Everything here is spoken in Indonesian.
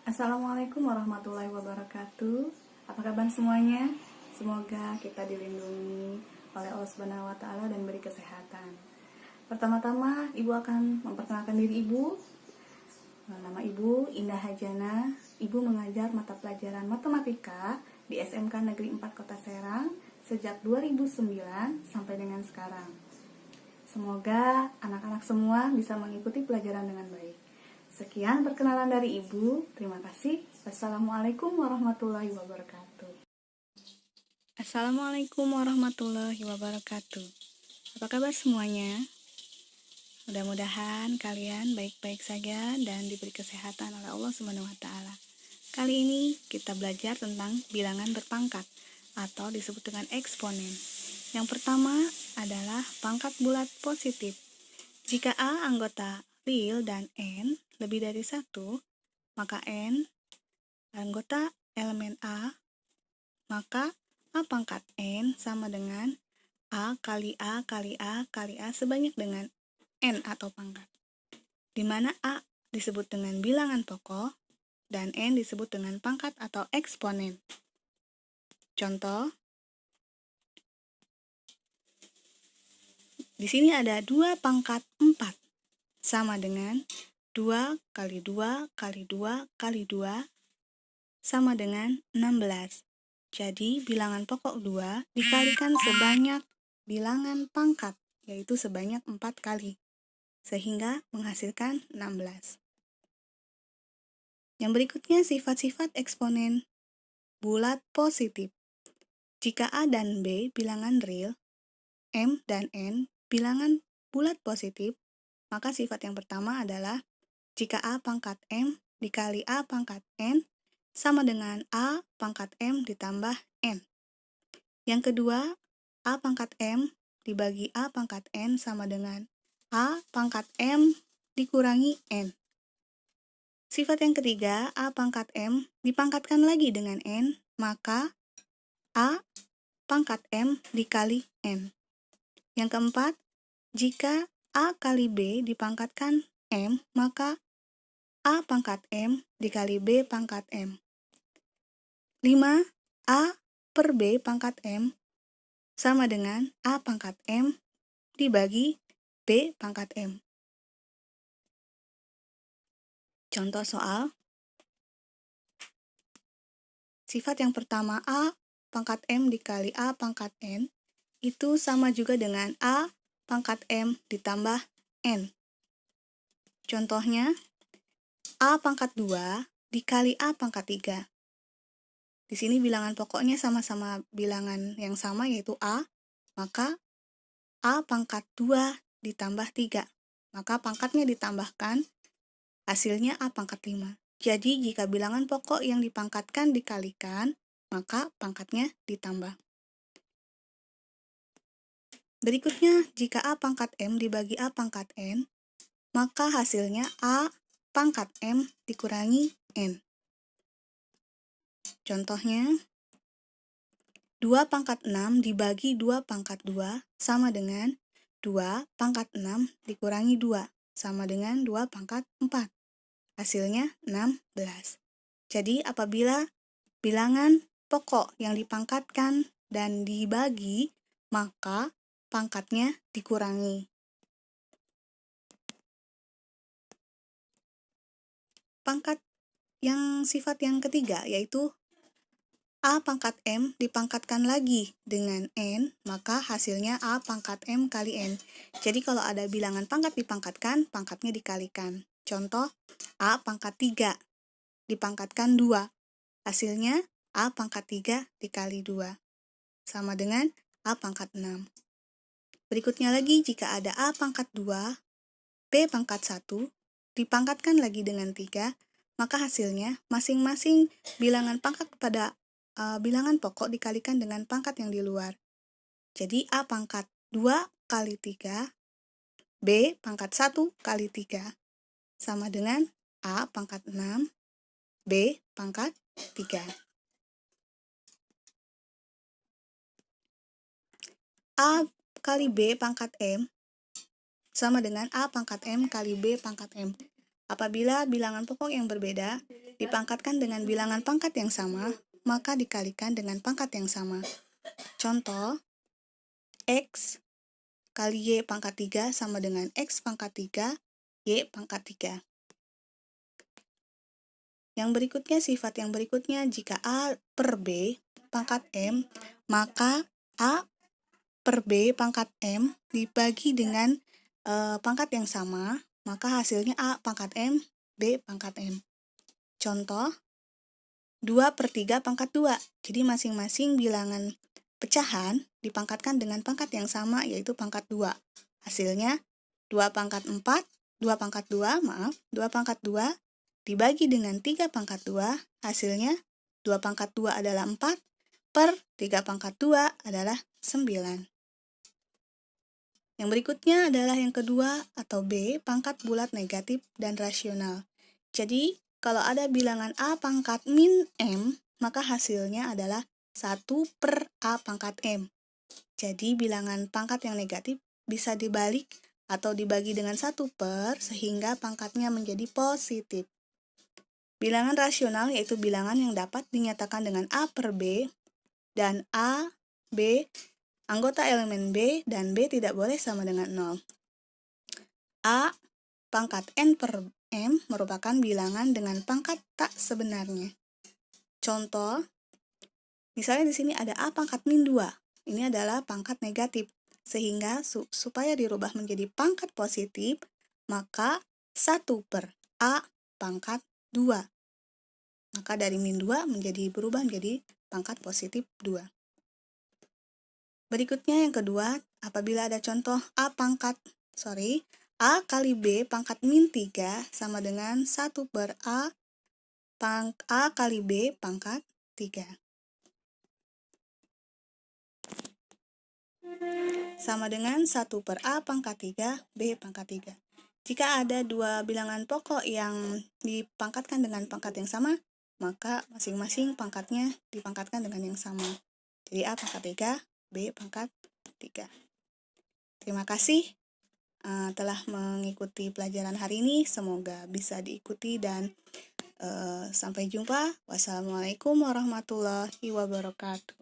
Assalamualaikum warahmatullahi wabarakatuh. Apa kabar semuanya? Semoga kita dilindungi oleh Allah Subhanahu wa taala dan beri kesehatan. Pertama-tama, Ibu akan memperkenalkan diri Ibu. Nama Ibu Indah Hajana. Ibu mengajar mata pelajaran matematika di SMK Negeri 4 Kota Serang sejak 2009 sampai dengan sekarang. Semoga anak-anak semua bisa mengikuti pelajaran dengan baik. Sekian perkenalan dari Ibu. Terima kasih. Wassalamualaikum warahmatullahi wabarakatuh. Assalamualaikum warahmatullahi wabarakatuh. Apa kabar semuanya? Mudah-mudahan kalian baik-baik saja dan diberi kesehatan oleh Allah Subhanahu wa taala. Kali ini kita belajar tentang bilangan berpangkat atau disebut dengan eksponen. Yang pertama adalah pangkat bulat positif. Jika A anggota real dan N lebih dari 1, maka N anggota elemen A, maka A pangkat N sama dengan A kali A kali A kali A sebanyak dengan N atau pangkat, di mana A disebut dengan bilangan pokok dan N disebut dengan pangkat atau eksponen. Contoh, di sini ada 2 pangkat 4 sama dengan 2 kali 2 kali 2 kali 2 sama dengan 16. Jadi bilangan pokok 2 dikalikan sebanyak bilangan pangkat, yaitu sebanyak 4 kali, sehingga menghasilkan 16. Yang berikutnya sifat-sifat eksponen bulat positif. Jika A dan B bilangan real, M dan N bilangan bulat positif, maka sifat yang pertama adalah jika A pangkat M dikali A pangkat N sama dengan A pangkat M ditambah N. Yang kedua, A pangkat M dibagi A pangkat N sama dengan A pangkat M dikurangi N. Sifat yang ketiga, A pangkat M dipangkatkan lagi dengan N, maka A pangkat M dikali N. Yang keempat, jika A kali B dipangkatkan M, maka A pangkat M dikali B pangkat M. 5. A per B pangkat M sama dengan A pangkat M dibagi B pangkat M. Contoh soal. Sifat yang pertama A pangkat M dikali A pangkat N itu sama juga dengan A pangkat M ditambah N. Contohnya, A pangkat 2 dikali A pangkat 3. Di sini bilangan pokoknya sama-sama bilangan yang sama yaitu A, maka A pangkat 2 ditambah 3. Maka pangkatnya ditambahkan, hasilnya A pangkat 5. Jadi jika bilangan pokok yang dipangkatkan dikalikan, maka pangkatnya ditambah. Berikutnya, jika A pangkat M dibagi A pangkat N, maka hasilnya A pangkat M dikurangi N. Contohnya, 2 pangkat 6 dibagi 2 pangkat 2 sama dengan 2 pangkat 6 dikurangi 2 sama dengan 2 pangkat 4. Hasilnya 16. Jadi apabila bilangan pokok yang dipangkatkan dan dibagi, maka pangkatnya dikurangi. Sifat yang ketiga yaitu A pangkat M dipangkatkan lagi dengan N, maka hasilnya A pangkat M kali N. Jadi kalau ada bilangan pangkat dipangkatkan, pangkatnya dikalikan. Contoh, A pangkat 3 dipangkatkan 2. Hasilnya A pangkat 3 dikali 2. Sama dengan A pangkat 6. Berikutnya lagi, jika ada A pangkat 2, B pangkat 1, dipangkatkan lagi dengan 3, maka hasilnya masing-masing bilangan pangkat pada bilangan pokok dikalikan dengan pangkat yang di luar. Jadi A pangkat 2 kali 3, B pangkat 1 kali 3, sama dengan A pangkat 6, B pangkat 3. A kali B pangkat M sama dengan A pangkat M kali B pangkat M. Apabila bilangan pokok yang berbeda dipangkatkan dengan bilangan pangkat yang sama, maka dikalikan dengan pangkat yang sama. Contoh, X kali Y pangkat 3 sama dengan X pangkat 3, Y pangkat 3. Yang berikutnya, sifat yang berikutnya, jika A per B pangkat M, maka A per B pangkat M dibagi dengan pangkat yang sama, maka hasilnya A pangkat M, B pangkat M. Contoh, 2 per 3 pangkat 2. Jadi masing-masing bilangan pecahan dipangkatkan dengan pangkat yang sama, yaitu pangkat 2. Hasilnya 2 pangkat 4, 2 pangkat 2 pangkat 2 dibagi dengan 3 pangkat 2, hasilnya 2 pangkat 2 adalah 4, per 3 pangkat 2 adalah 9. Yang berikutnya adalah yang kedua atau B, pangkat bulat negatif dan rasional. Jadi, kalau ada bilangan A pangkat min M, maka hasilnya adalah 1 per A pangkat M. Jadi, bilangan pangkat yang negatif bisa dibalik atau dibagi dengan 1 per, sehingga pangkatnya menjadi positif. Bilangan rasional yaitu bilangan yang dapat dinyatakan dengan A per B, dan A, B, anggota elemen B, dan B tidak boleh sama dengan 0. A pangkat N per M merupakan bilangan dengan pangkat tak sebenarnya. Contoh, misalnya di sini ada A pangkat min 2. Ini adalah pangkat negatif. Sehingga supaya dirubah menjadi pangkat positif, maka 1 per A pangkat 2. Maka dari min 2 berubah menjadi pangkat positif 2. Berikutnya yang kedua, apabila ada contoh A kali B pangkat min 3 sama dengan 1 per A kali B pangkat 3. Sama dengan 1 per A pangkat 3, B pangkat 3. Jika ada dua bilangan pokok yang dipangkatkan dengan pangkat yang sama, maka masing-masing pangkatnya dipangkatkan dengan yang sama. Jadi A pangkat 3, B pangkat 3. Terima kasih telah mengikuti pelajaran hari ini. Semoga bisa diikuti dan sampai jumpa. Wassalamualaikum warahmatullahi wabarakatuh.